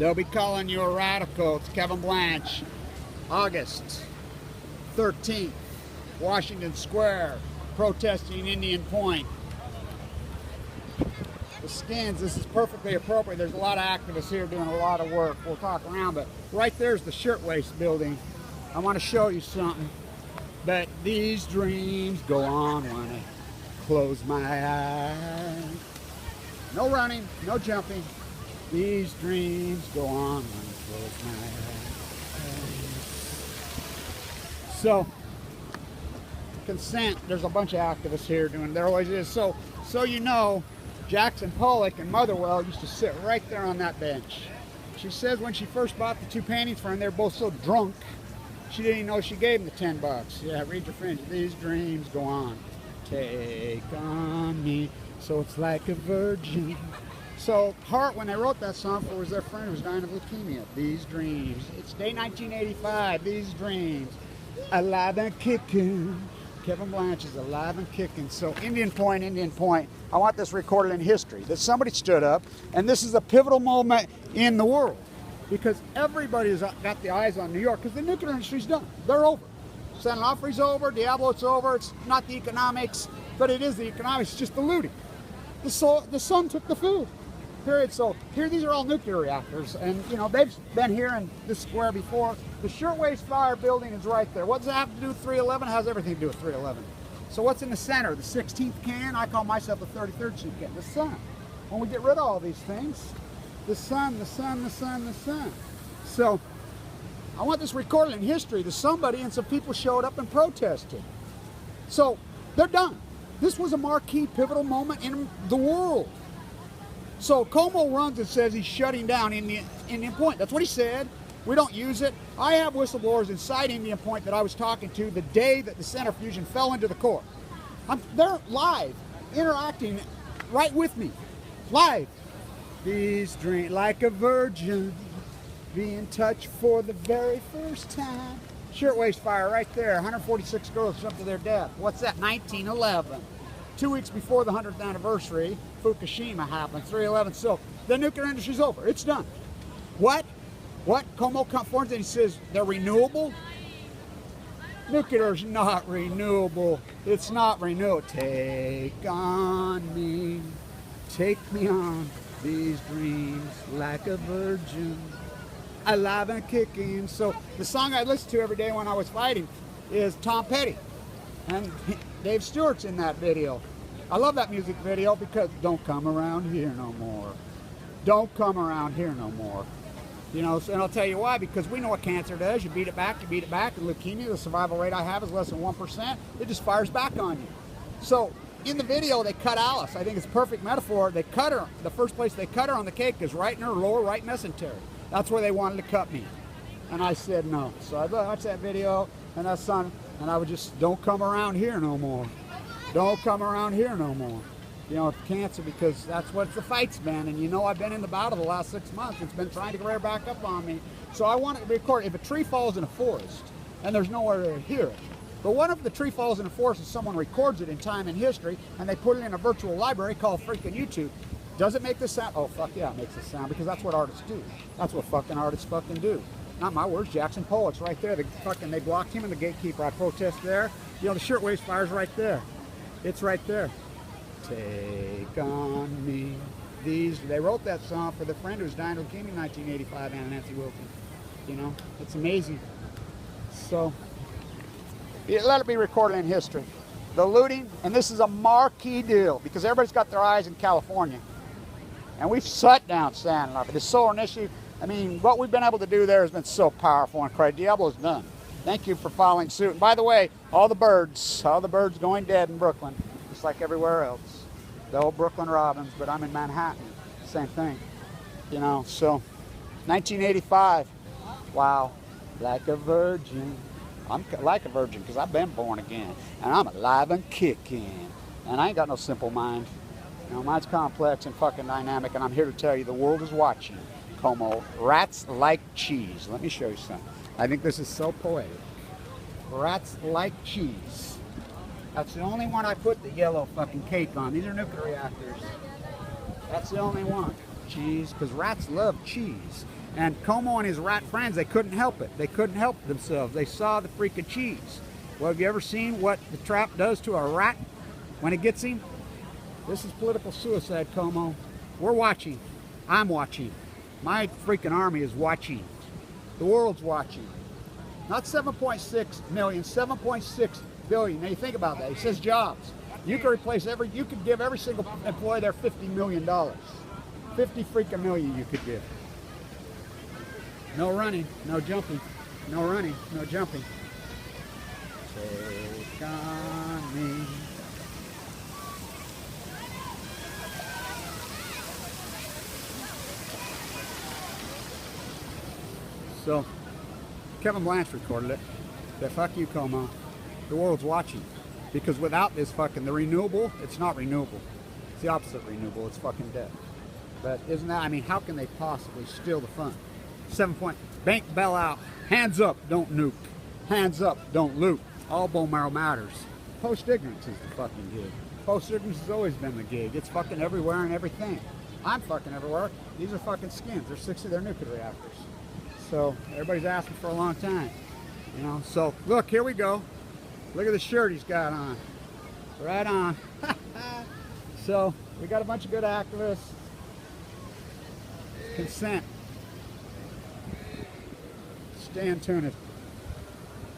They'll be calling you a radical. It's Kevin Blanch. August 13th, Washington Square, protesting Indian Point. The skins, this is perfectly appropriate. There's a lot of activists here doing a lot of work. We'll talk around, but right there's the Shirtwaist building. I want to show you something. But these dreams go on when I close my eyes. No running, no jumping. These dreams go on when I close my eyes. So, consent, there's a bunch of activists here doing, there always is. So you know, Jackson Pollock and Motherwell used to sit right there on that bench. She says when she first bought the two paintings for them, they were both so drunk, she didn't even know she gave them the 10 bucks. Yeah, read your fringe. These dreams go on. Take on me, so it's like a virgin. So Hart, when they wrote that song, for was their friend who was dying of leukemia. These dreams. It's day 1985. These dreams. Alive and kicking. Kevin Blanch is alive and kicking. So Indian Point. I want this recorded in history. That somebody stood up, and this is a pivotal moment in the world. Because everybody's got the eyes on New York, because the nuclear industry's done. They're over. San Onofre's over, Diablo's over. It's not the economics, but it is the economics. It's just the looting. The sun took the food. Period. So here, these are all nuclear reactors, and you know they've been here in this square before. The Shirtwaist Fire building is right there. What does it have to do with 311? It has everything to do with 311. So what's in the center? The 16th can. I call myself the 33rd soup can. The sun. When we get rid of all these things, the sun, the sun, the sun, the sun. So I want this recorded in history that somebody and some people showed up and protested. So they're done. This was a marquee, pivotal moment in the world. So Como runs and says he's shutting down Indian Point. That's what he said. We don't use it. I have whistleblowers inside Indian Point that I was talking to the day that the centrifusion fell into the core. They're live, interacting right with me. Live. These dreams like a virgin, be in touch for the very first time. Shirtwaist Fire right there. 146 girls jumped to their death. What's that? 1911. 2 weeks before the 100th anniversary, Fukushima happened. 311. So the nuclear industry's over. It's done. What? Como conforms and he says they're renewable. Nuclear's not renewable. It's not renewable. Take on me. Take me on. These dreams like a virgin, alive and kicking. So the song I listened to every day when I was fighting is Tom Petty, and Dave Stewart's in that video. I love that music video because don't come around here no more. Don't come around here no more. You know, and I'll tell you why, because we know what cancer does. You beat it back, and leukemia, the survival rate I have is less than 1%. It just fires back on you. So in the video, they cut Alice. I think it's a perfect metaphor. They cut her. The first place they cut her on the cake is right in her lower right mesentery. That's where they wanted to cut me. And I said no. So I watched that video and that son, and I would just, don't come around here no more. Don't come around here no more. You know, cancer, because that's what the fight's been. And you know, I've been in the battle the last 6 months. It's been trying to rear back up on me. So I want to record, if a tree falls in a forest and there's nowhere to hear it, but what if the tree falls in a forest and someone records it in time and history and they put it in a virtual library called freaking YouTube? Does it make this sound? Oh, fuck yeah, it makes it sound, because that's what artists do. That's what fucking artists fucking do. Not my words, Jackson Pollock's right there. They blocked him and the gatekeeper. I protest there. You know, the Shirtwaist Fire's right there. It's right there. Take on me. They wrote that song for the friend who was dying of leukemia in 1985, Anna Nancy Wilson. You know, it's amazing. So let it be recorded in history. The looting, and this is a marquee deal because everybody's got their eyes in California. And we've shut down San Onofre. The solar initiative, I mean, what we've been able to do there has been so powerful and crazy. Diablo's done. Thank you for following suit. And by the way, all the birds going dead in Brooklyn, just like everywhere else. The old Brooklyn Robins, but I'm in Manhattan. Same thing. You know, so 1985. Wow. Like a virgin. I'm like a virgin because I've been born again, and I'm alive and kicking, and I ain't got no simple mind. You know, mine's complex and fucking dynamic, and I'm here to tell you the world is watching. Como, rats like cheese. Let me show you something. I think this is so poetic. Rats like cheese. That's the only one I put the yellow fucking cake on. These are nuclear reactors. That's the only one. Cheese, because rats love cheese. And Como and his rat friends, they couldn't help it. They couldn't help themselves. They saw the freaking cheese. Well, have you ever seen what the trap does to a rat when it gets him? This is political suicide, Como. We're watching. I'm watching. My freaking army is watching. The world's watching. Not 7.6 million, 7.6 billion. Now you think about that. He says jobs. You could replace you could give every single employee there $50 million. 50 freaking million you could give. No running, no jumping. No running, no jumping. Take on me. So, Kevin Blanch recorded it. Said, fuck you, Como. The world's watching. Because without this fucking, the renewable, it's not renewable. It's the opposite of renewable. It's fucking dead. But isn't that, I mean, how can they possibly steal the fund? 7 point, bank bailout. Hands up, don't nuke. Hands up, don't loot. All bone marrow matters. Post-ignorance is the fucking gig. Post-ignorance has always been the gig. It's fucking everywhere and everything. I'm fucking everywhere. These are fucking skins. They're 60, they're nuclear reactors. So everybody's asking for a long time, you know. So look, here we go. Look at the shirt he's got on. Right on. So we got a bunch of good activists. Consent. Stay in tune.